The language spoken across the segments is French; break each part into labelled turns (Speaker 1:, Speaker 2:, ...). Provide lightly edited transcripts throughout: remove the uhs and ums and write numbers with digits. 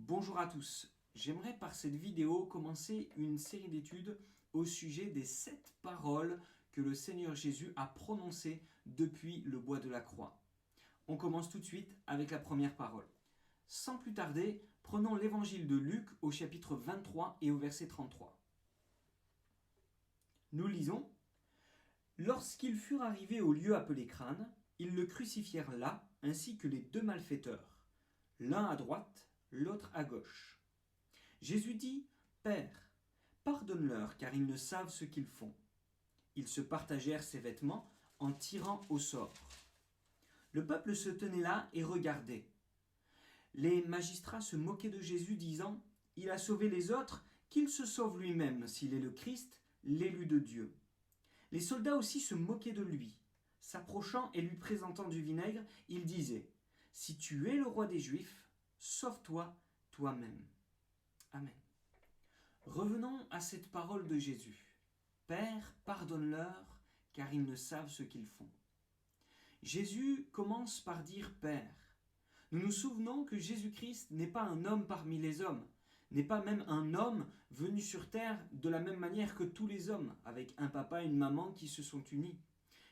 Speaker 1: Bonjour à tous, j'aimerais par cette vidéo commencer une série d'études au sujet des 7 paroles que le Seigneur Jésus a prononcées depuis le bois de la croix. On commence tout de suite avec la première parole. Sans plus tarder, prenons l'évangile de Luc au chapitre 23 et au verset 33. Nous lisons « Lorsqu'ils furent arrivés au lieu appelé Crâne, ils le crucifièrent là, ainsi que les 2 malfaiteurs, l'un à droite, l'autre à gauche. Jésus dit « Père, pardonne-leur, car ils ne savent ce qu'ils font. » Ils se partagèrent ses vêtements en tirant au sort. Le peuple se tenait là et regardait. Les magistrats se moquaient de Jésus, disant « Il a sauvé les autres, qu'il se sauve lui-même, s'il est le Christ, l'élu de Dieu. » Les soldats aussi se moquaient de lui. S'approchant et lui présentant du vinaigre, ils disaient « Si tu es le roi des Juifs, sauve-toi toi-même. » Amen. Revenons à cette parole de Jésus. « Père, pardonne-leur, car ils ne savent ce qu'ils font. » Jésus commence par dire « Père ». Nous nous souvenons que Jésus-Christ n'est pas un homme parmi les hommes, n'est pas même un homme venu sur terre de la même manière que tous les hommes, avec un papa et une maman qui se sont unis.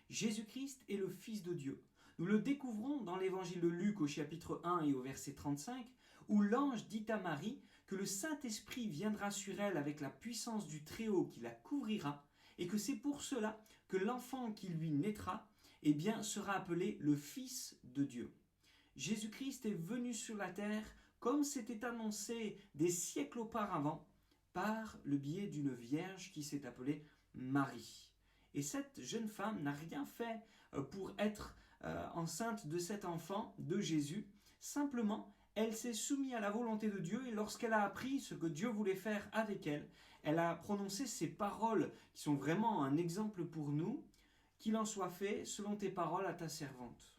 Speaker 1: Jésus-Christ est le Fils de Dieu. Nous le découvrons dans l'évangile de Luc au chapitre 1 et au verset 35, où l'ange dit à Marie que le Saint-Esprit viendra sur elle avec la puissance du Très-Haut qui la couvrira, et que c'est pour cela que l'enfant qui lui naîtra sera appelé le Fils de Dieu. Jésus-Christ est venu sur la terre comme c'était annoncé des siècles auparavant par le biais d'une vierge qui s'est appelée Marie. Et cette jeune femme n'a rien fait pour être enceinte de cet enfant, de Jésus. Simplement, elle s'est soumise à la volonté de Dieu et lorsqu'elle a appris ce que Dieu voulait faire avec elle, elle a prononcé ces paroles qui sont vraiment un exemple pour nous. « Qu'il en soit fait selon tes paroles à ta servante. »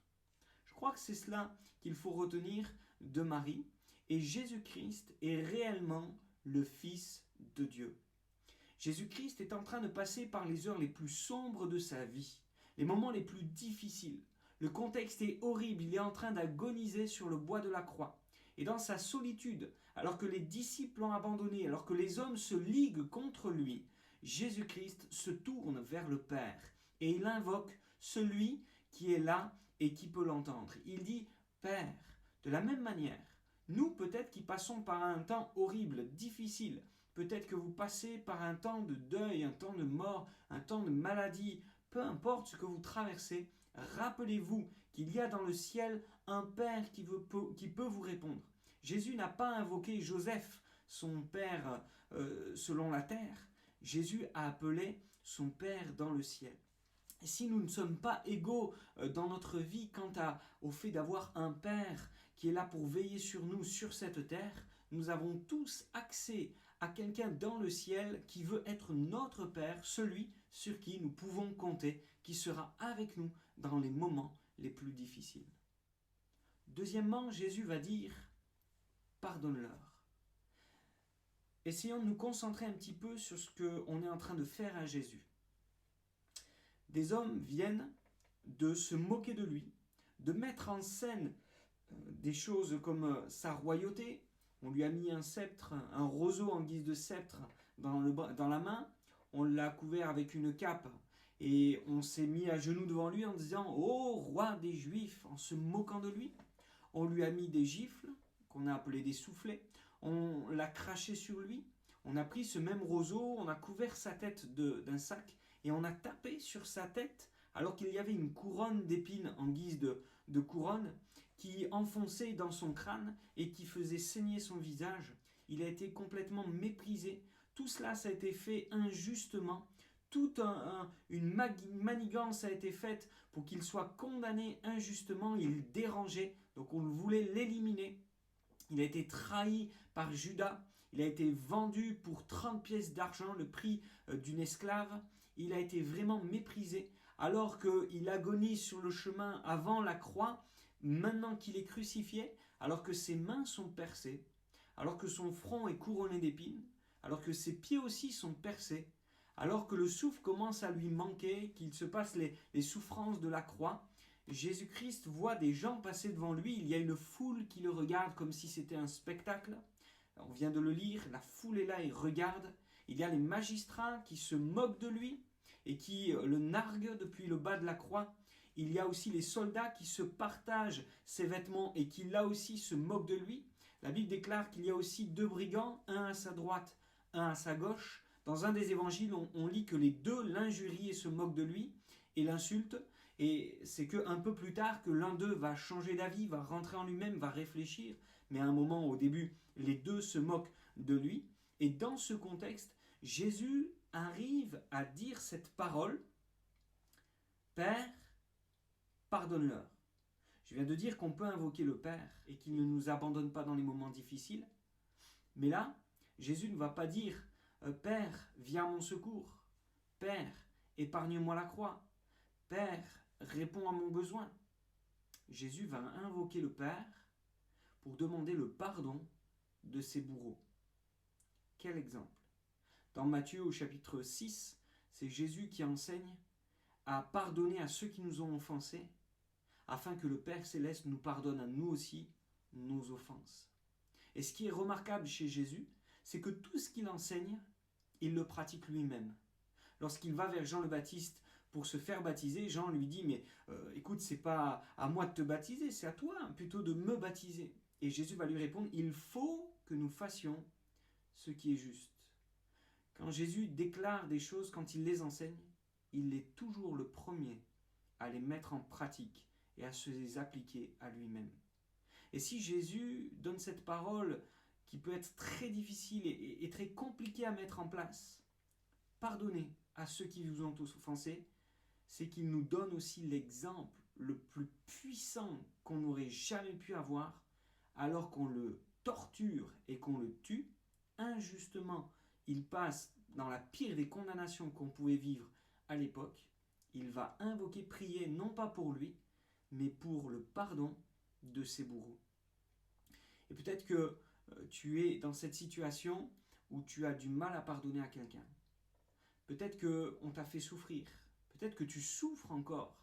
Speaker 1: Je crois que c'est cela qu'il faut retenir de Marie. Et Jésus-Christ est réellement le Fils de Dieu. Jésus-Christ est en train de passer par les heures les plus sombres de sa vie, les moments les plus difficiles. Le contexte est horrible, il est en train d'agoniser sur le bois de la croix. Et dans sa solitude, alors que les disciples l'ont abandonné, alors que les hommes se liguent contre lui, Jésus-Christ se tourne vers le Père et il invoque celui qui est là et qui peut l'entendre. Il dit « Père ». De la même manière, nous peut-être qui passons par un temps horrible, difficile, peut-être que vous passez par un temps de deuil, un temps de mort, un temps de maladie, peu importe ce que vous traversez, rappelez-vous qu'il y a dans le ciel un Père qui peut vous répondre. Jésus n'a pas invoqué Joseph, son père selon la terre. Jésus a appelé son Père dans le ciel. Si nous ne sommes pas égaux dans notre vie quant au fait d'avoir un Père qui est là pour veiller sur nous sur cette terre, nous avons tous accès à quelqu'un dans le ciel qui veut être notre Père, celui sur qui nous pouvons compter, qui sera avec nous dans les moments les plus difficiles. Deuxièmement, Jésus va dire « Pardonne-leur ». Essayons de nous concentrer un petit peu sur ce qu'on est en train de faire à Jésus. Des hommes viennent de se moquer de lui, de mettre en scène des choses comme sa royauté. On lui a mis un sceptre, un roseau en guise de sceptre dans la main. On l'a couvert avec une cape et on s'est mis à genoux devant lui en disant « Ô roi des Juifs !» en se moquant de lui. On lui a mis des gifles qu'on a appelées des soufflets. On l'a craché sur lui. On a pris ce même roseau, on a couvert sa tête d'un sac et on a tapé sur sa tête alors qu'il y avait une couronne d'épines en guise de couronne qui enfonçait dans son crâne et qui faisait saigner son visage. Il a été complètement méprisé. Tout cela, ça a été fait injustement. Toute une manigance a été faite pour qu'il soit condamné injustement. Il dérangeait, donc on voulait l'éliminer. Il a été trahi par Judas, il a été vendu pour 30 pièces d'argent, le prix d'une esclave. Il a été vraiment méprisé, alors qu'il agonise sur le chemin avant la croix, maintenant qu'il est crucifié, alors que ses mains sont percées, alors que son front est couronné d'épines, alors que ses pieds aussi sont percés, alors que le souffle commence à lui manquer, qu'il se passe les souffrances de la croix. Jésus-Christ voit des gens passer devant lui, il y a une foule qui le regarde comme si c'était un spectacle. On vient de le lire, la foule est là et regarde. Il y a les magistrats qui se moquent de lui et qui le narguent depuis le bas de la croix. Il y a aussi les soldats qui se partagent ses vêtements et qui là aussi se moquent de lui. La Bible déclare qu'il y a aussi 2 brigands, un à sa droite, un à sa gauche. Dans un des évangiles, on lit que les deux l'injurient et se moquent de lui et l'insultent. Et c'est qu'un peu plus tard que l'un d'eux va changer d'avis, va rentrer en lui-même, va réfléchir. Mais à un moment, au début, les deux se moquent de lui. Et dans ce contexte, Jésus arrive à dire cette parole: Père, pardonne-leur. Je viens de dire qu'on peut invoquer le Père et qu'il ne nous abandonne pas dans les moments difficiles. Mais là, Jésus ne va pas dire Père, viens à mon secours. Père, épargne-moi la croix. Père, réponds à mon besoin. Jésus va invoquer le Père pour demander le pardon de ses bourreaux. Quel exemple? Dans Matthieu au chapitre 6, c'est Jésus qui enseigne à pardonner à ceux qui nous ont offensés, afin que le Père céleste nous pardonne à nous aussi nos offenses. Et ce qui est remarquable chez Jésus, c'est que tout ce qu'il enseigne, il le pratique lui-même. Lorsqu'il va vers Jean le Baptiste pour se faire baptiser, Jean lui dit, mais écoute, c'est pas à moi de te baptiser, c'est à toi plutôt de me baptiser. Et Jésus va lui répondre, il faut que nous fassions ce qui est juste. Quand Jésus déclare des choses, quand il les enseigne, il est toujours le premier à les mettre en pratique et à se les appliquer à lui-même. Et si Jésus donne cette parole qui peut être très difficile et très compliquée à mettre en place, pardonnez à ceux qui vous ont offensés, c'est qu'il nous donne aussi l'exemple le plus puissant qu'on n'aurait jamais pu avoir, alors qu'on le torture et qu'on le tue, injustement, il passe dans la pire des condamnations qu'on pouvait vivre à l'époque. Il va invoquer, prier, non pas pour lui, mais pour le pardon de ses bourreaux. Et peut-être que tu es dans cette situation où tu as du mal à pardonner à quelqu'un. Peut-être qu'on t'a fait souffrir. Peut-être que tu souffres encore.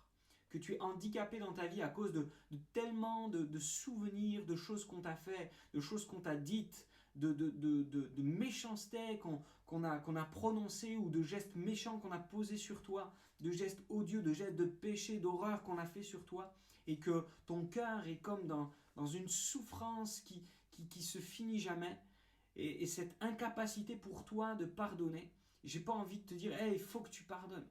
Speaker 1: Que tu es handicapé dans ta vie à cause de tellement de souvenirs, de choses qu'on t'a fait, de choses qu'on t'a dites, de méchanceté qu'on a prononcées ou de gestes méchants qu'on a posés sur toi, de gestes odieux, de gestes de péché, d'horreur qu'on a fait sur toi, et que ton cœur est comme dans une souffrance qui se finit jamais, et cette incapacité pour toi de pardonner. J'ai pas envie de te dire hey, il faut que tu pardonnes.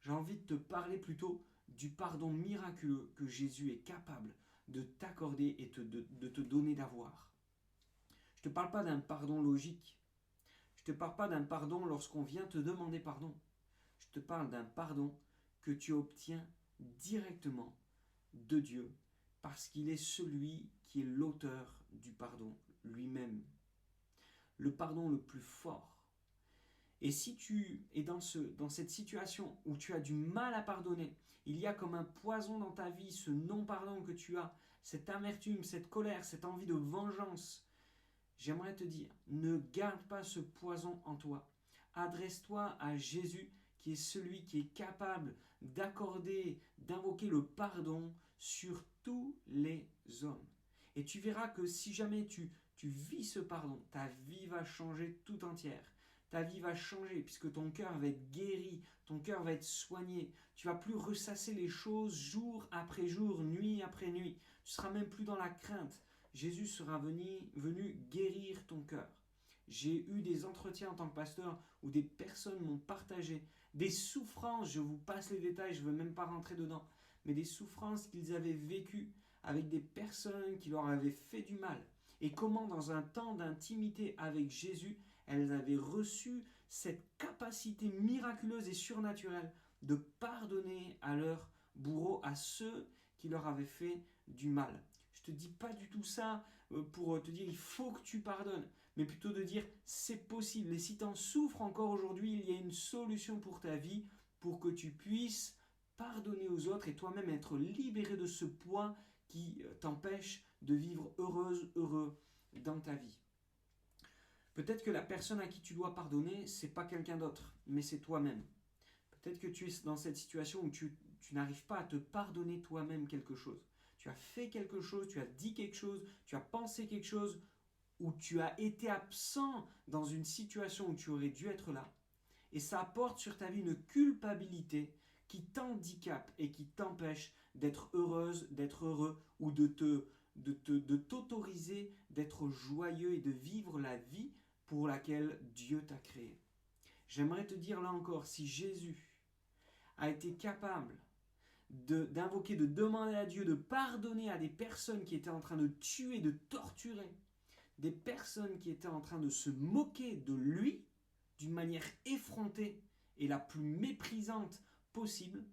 Speaker 1: J'ai envie de te parler plutôt du pardon miraculeux que Jésus est capable de t'accorder et de te donner d'avoir. Je ne te parle pas d'un pardon logique. Je ne te parle pas d'un pardon lorsqu'on vient te demander pardon. Je te parle d'un pardon que tu obtiens directement de Dieu parce qu'il est celui qui est l'auteur du pardon lui-même. Le pardon le plus fort. Et si tu es dans cette situation où tu as du mal à pardonner, il y a comme un poison dans ta vie, ce non-pardon que tu as, cette amertume, cette colère, cette envie de vengeance, j'aimerais te dire, ne garde pas ce poison en toi. Adresse-toi à Jésus qui est celui qui est capable d'accorder, d'invoquer le pardon sur tous les hommes. Et tu verras que si jamais tu vis ce pardon, ta vie va changer tout entière. Ta vie va changer puisque ton cœur va être guéri, ton cœur va être soigné. Tu vas plus ressasser les choses jour après jour, nuit après nuit. Tu seras même plus dans la crainte. Jésus sera venu guérir ton cœur. J'ai eu des entretiens en tant que pasteur où des personnes m'ont partagé des souffrances, je vous passe les détails, je ne veux même pas rentrer dedans, mais des souffrances qu'ils avaient vécues avec des personnes qui leur avaient fait du mal. Et comment dans un temps d'intimité avec Jésus, elles avaient reçu cette capacité miraculeuse et surnaturelle de pardonner à leurs bourreaux, à ceux qui leur avaient fait du mal. Je ne te dis pas du tout ça pour te dire il faut que tu pardonnes, mais plutôt de dire c'est possible. Et si tu en souffres encore aujourd'hui, il y a une solution pour ta vie, pour que tu puisses pardonner aux autres et toi-même être libéré de ce poids qui t'empêche de vivre heureux dans ta vie. Peut-être que la personne à qui tu dois pardonner, c'est pas quelqu'un d'autre, mais c'est toi-même. Peut-être que tu es dans cette situation où tu n'arrives pas à te pardonner toi-même quelque chose. Tu as fait quelque chose, tu as dit quelque chose, tu as pensé quelque chose, où tu as été absent dans une situation où tu aurais dû être là, et ça apporte sur ta vie une culpabilité qui t'handicape et qui t'empêche d'être heureuse, d'être heureux, ou de t'autoriser d'être joyeux et de vivre la vie pour laquelle Dieu t'a créé. J'aimerais te dire là encore, si Jésus a été capable d'invoquer, de demander à Dieu de pardonner à des personnes qui étaient en train de tuer, de torturer, des personnes qui étaient en train de se moquer de lui d'une manière effrontée et la plus méprisante possible,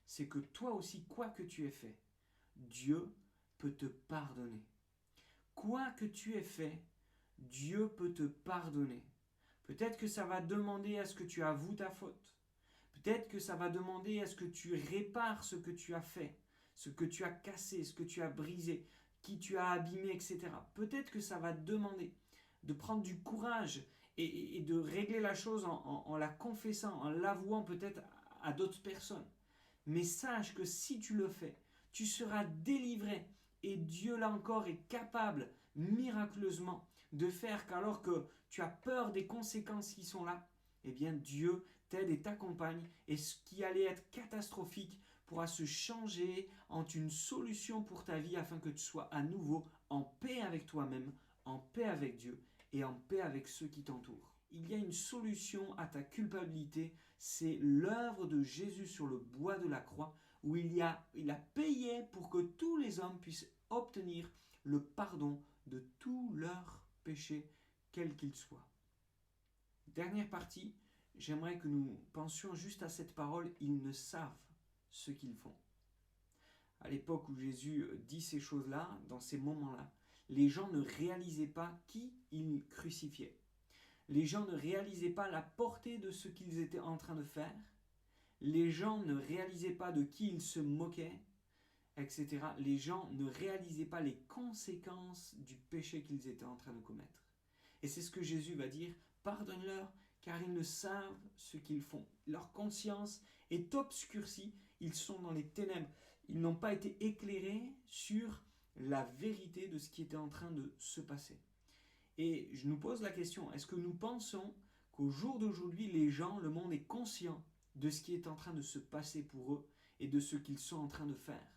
Speaker 1: c'est que toi aussi, quoi que tu aies fait, Dieu peut te pardonner. Quoi que tu aies fait, Dieu peut te pardonner. Peut-être que ça va demander à ce que tu avoues ta faute. Peut-être que ça va demander à ce que tu répares ce que tu as fait, ce que tu as cassé, ce que tu as brisé, qui tu as abîmé, etc. Peut-être que ça va demander de prendre du courage et de régler la chose en la confessant, en l'avouant peut-être à d'autres personnes. Mais sache que si tu le fais, tu seras délivré. Et Dieu, là encore, est capable, miraculeusement, de faire qu'alors que tu as peur des conséquences qui sont là, eh bien Dieu t'aide et t'accompagne. Et ce qui allait être catastrophique pourra se changer en une solution pour ta vie afin que tu sois à nouveau en paix avec toi-même, en paix avec Dieu et en paix avec ceux qui t'entourent. Il y a une solution à ta culpabilité, c'est l'œuvre de Jésus sur le bois de la croix, où il a payé pour que tous les hommes puissent obtenir le pardon de tous leurs péchés, quels qu'ils soient. Dernière partie, j'aimerais que nous pensions juste à cette parole, ils ne savent ce qu'ils font. À l'époque où Jésus dit ces choses-là, dans ces moments-là, les gens ne réalisaient pas qui ils crucifiaient. Les gens ne réalisaient pas la portée de ce qu'ils étaient en train de faire. Les gens ne réalisaient pas de qui ils se moquaient, etc. Les gens ne réalisaient pas les conséquences du péché qu'ils étaient en train de commettre. Et c'est ce que Jésus va dire, pardonne-leur, car ils ne savent ce qu'ils font. Leur conscience est obscurcie, ils sont dans les ténèbres. Ils n'ont pas été éclairés sur la vérité de ce qui était en train de se passer. Et je nous pose la question, est-ce que nous pensons qu'au jour d'aujourd'hui, les gens, le monde est conscient de ce qui est en train de se passer pour eux et de ce qu'ils sont en train de faire?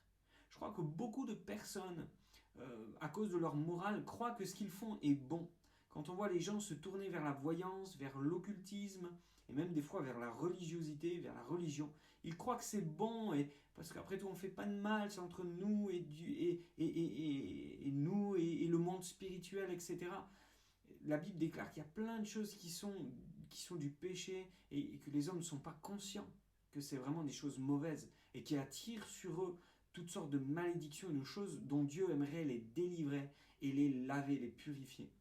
Speaker 1: Je crois que beaucoup de personnes, à cause de leur morale, croient que ce qu'ils font est bon. Quand on voit les gens se tourner vers la voyance, vers l'occultisme, et même des fois vers la religiosité, vers la religion, ils croient que c'est bon, et, parce qu'après tout on ne fait pas de mal, c'est entre nous et nous et le monde spirituel, etc. La Bible déclare qu'il y a plein de choses qui sont du péché et que les hommes ne sont pas conscients que c'est vraiment des choses mauvaises et qui attirent sur eux toutes sortes de malédictions et de choses dont Dieu aimerait les délivrer et les laver, les purifier.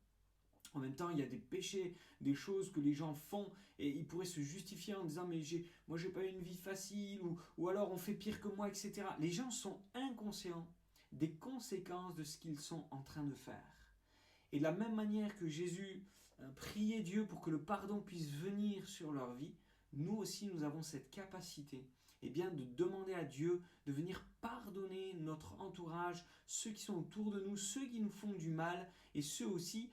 Speaker 1: En même temps, il y a des péchés, des choses que les gens font et ils pourraient se justifier en disant mais moi j'ai pas eu une vie facile ou alors on fait pire que moi, etc. Les gens sont inconscients des conséquences de ce qu'ils sont en train de faire. Et de la même manière que Jésus priait Dieu pour que le pardon puisse venir sur leur vie, nous aussi nous avons cette capacité de demander à Dieu de venir pardonner notre entourage, ceux qui sont autour de nous, ceux qui nous font du mal et ceux aussi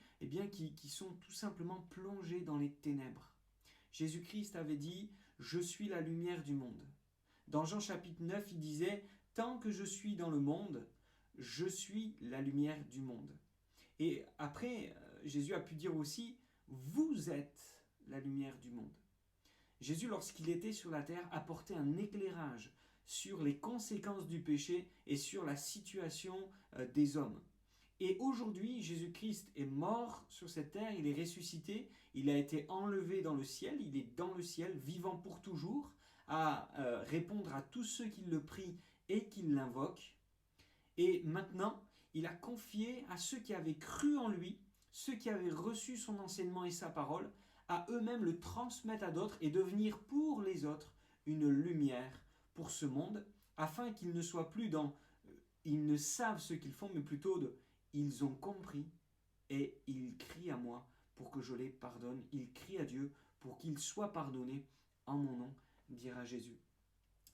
Speaker 1: qui sont tout simplement plongés dans les ténèbres. Jésus-Christ avait dit « Je suis la lumière du monde ». Dans Jean chapitre 9, il disait « Tant que je suis dans le monde, je suis la lumière du monde ». Et après, Jésus a pu dire aussi « Vous êtes la lumière du monde ». Jésus, lorsqu'il était sur la terre, apportait un éclairage sur les conséquences du péché et sur la situation des hommes. Et aujourd'hui, Jésus-Christ est mort sur cette terre, il est ressuscité, il a été enlevé dans le ciel, il est dans le ciel, vivant pour toujours, à répondre à tous ceux qui le prient et qui l'invoquent. Et maintenant, il a confié à ceux qui avaient cru en lui, ceux qui avaient reçu son enseignement et sa parole, à eux-mêmes le transmettre à d'autres et devenir pour les autres une lumière pour ce monde, afin qu'ils ne soient plus dans ils ne savent ce qu'ils font, mais plutôt ils ont compris et ils crient à moi pour que je les pardonne. Ils crient à Dieu pour qu'ils soient pardonnés en mon nom, dira Jésus.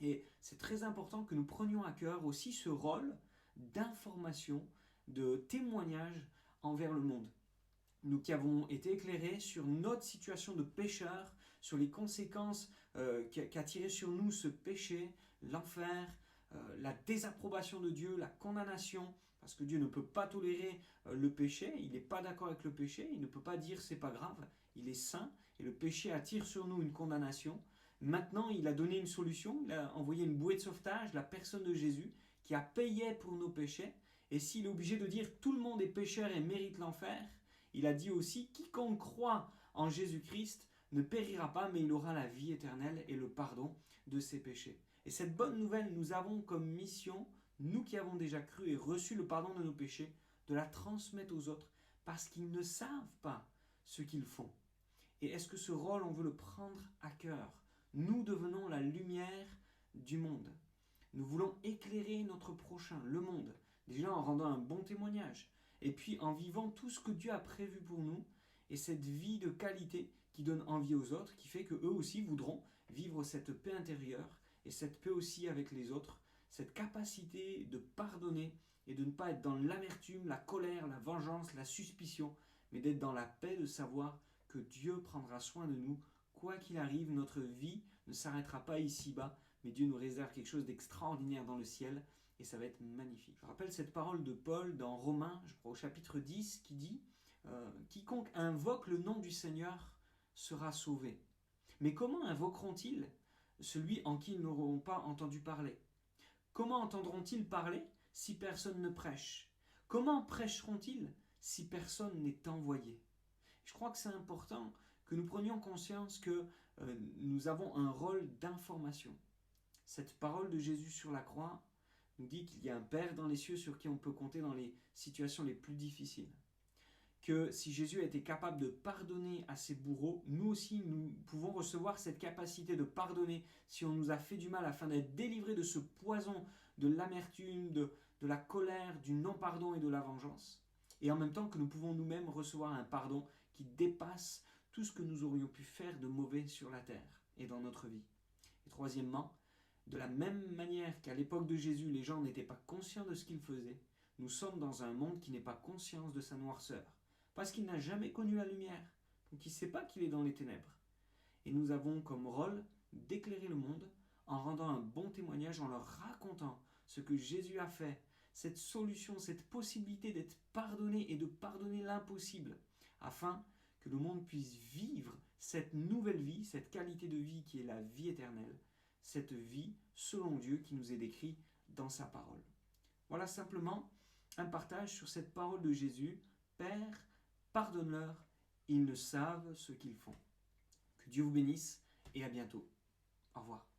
Speaker 1: Et c'est très important que nous prenions à cœur aussi ce rôle d'information, de témoignage envers le monde. nous qui avons été éclairés sur notre situation de pécheur, sur les conséquences qu'a tiré sur nous ce péché, l'enfer, la désapprobation de Dieu, la condamnation, parce que Dieu ne peut pas tolérer le péché, il n'est pas d'accord avec le péché, il ne peut pas dire c'est pas grave, il est saint, et le péché attire sur nous une condamnation. Maintenant, il a donné une solution, il a envoyé une bouée de sauvetage, la personne de Jésus, qui a payé pour nos péchés, et s'il est obligé de dire tout le monde est pécheur et mérite l'enfer, il a dit aussi quiconque croit en Jésus-Christ ne périra pas, mais il aura la vie éternelle et le pardon de ses péchés. Et cette bonne nouvelle, nous avons comme mission, nous qui avons déjà cru et reçu le pardon de nos péchés, de la transmettre aux autres, parce qu'ils ne savent pas ce qu'ils font. Et est-ce que ce rôle, on veut le prendre à cœur? Nous devenons la lumière du monde. Nous voulons éclairer notre prochain, le monde, déjà en rendant un bon témoignage, et puis en vivant tout ce que Dieu a prévu pour nous, et cette vie de qualité qui donne envie aux autres, qui fait qu'eux aussi voudront vivre cette paix intérieure, et cette paix aussi avec les autres, cette capacité de pardonner, et de ne pas être dans l'amertume, la colère, la vengeance, la suspicion, mais d'être dans la paix de savoir que Dieu prendra soin de nous, quoi qu'il arrive, notre vie ne s'arrêtera pas ici-bas, mais Dieu nous réserve quelque chose d'extraordinaire dans le ciel, et ça va être magnifique. Je rappelle cette parole de Paul dans Romains, je crois au chapitre 10, qui dit quiconque invoque le nom du Seigneur sera sauvé. Mais comment invoqueront-ils celui en qui ils n'auront pas entendu parler? Comment entendront-ils parler si personne ne prêche? Comment prêcheront-ils si personne n'est envoyé? Je crois que c'est important que nous prenions conscience que nous avons un rôle d'information. Cette parole de Jésus sur la croix nous dit qu'il y a un Père dans les cieux sur qui on peut compter dans les situations les plus difficiles. Que si Jésus a été capable de pardonner à ses bourreaux, nous aussi nous pouvons recevoir cette capacité de pardonner si on nous a fait du mal afin d'être délivrés de ce poison de l'amertume, de la colère, du non-pardon et de la vengeance. Et en même temps que nous pouvons nous-mêmes recevoir un pardon qui dépasse tout ce que nous aurions pu faire de mauvais sur la terre et dans notre vie. Et troisièmement, de la même manière qu'à l'époque de Jésus, les gens n'étaient pas conscients de ce qu'ils faisaient, nous sommes dans un monde qui n'est pas conscient de sa noirceur, parce qu'il n'a jamais connu la lumière, donc il ne sait pas qu'il est dans les ténèbres. Et nous avons comme rôle d'éclairer le monde en rendant un bon témoignage, en leur racontant ce que Jésus a fait, cette solution, cette possibilité d'être pardonné et de pardonner l'impossible, afin que le monde puisse vivre cette nouvelle vie, cette qualité de vie qui est la vie éternelle, cette vie selon Dieu qui nous est décrit dans sa parole. Voilà simplement un partage sur cette parole de Jésus. Père, pardonne-leur, ils ne savent ce qu'ils font. Que Dieu vous bénisse et à bientôt. Au revoir.